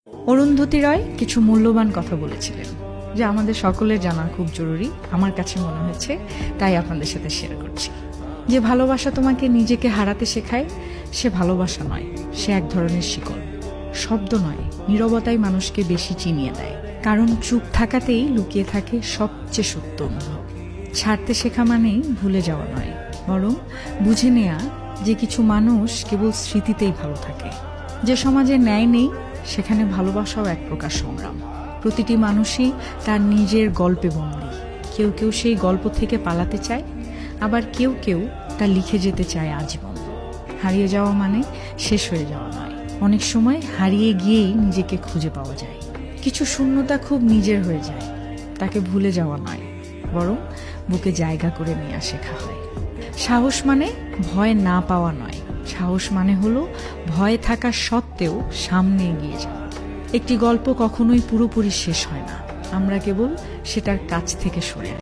অরুন্ধতী রয় কিছু মূল্যবান কথা বলেছিলেন, যা আমাদের সকলের জানা খুব জরুরি। আমার কাছে মনে হয়েছে, তাই আপনাদের সাথে শেয়ার করছি। যে ভালোবাসা তোমাকে নিজেকে হারাতে শেখায়, সে ভালোবাসা নয়, সে এক ধরনের শিকল। শব্দ নয়, নীরবতাই মানুষকে বেশি চিনিয়ে দেয়, কারণ চুপ থাকাতেই লুকিয়ে থাকে সবচেয়ে সত্য অনুভব। ছাড়তে শেখা মানেই ভুলে যাওয়া নয়, বরং বুঝে নেয়া যে কিছু মানুষ কেবল স্মৃতিতেই ভালো থাকে। যে সমাজে ন্যায় নেই, সেখানে ভালোবাসাও এক প্রকার সংগ্রাম। প্রতিটি মানুষই তার নিজের গল্পে বন্দী। কেউ কেউ সেই গল্প থেকে পালাতে চায়, আবার কেউ কেউ তা লিখে যেতে চায় আজীবন। হারিয়ে যাওয়া মানে শেষ হয়ে যাওয়া নয়, অনেক সময় হারিয়ে গিয়েই নিজেকে খুঁজে পাওয়া যায়। কিছু শূন্যতা খুব নিজের হয়ে যায়, তাকে ভুলে যাওয়া নয়, বরং বুকে জায়গা করে নেওয়া শেখা হয়। সাহস মানে ভয় না পাওয়া নয়, সাহস মানে হলো ভয় থাকা সত্ত্বেও সামনে এগিয়ে যাওয়া। একটি গল্প কখনোই পুরোপুরি শেষ হয় না, আমরা কেবল সেটার কাছ থেকে সরে আসি।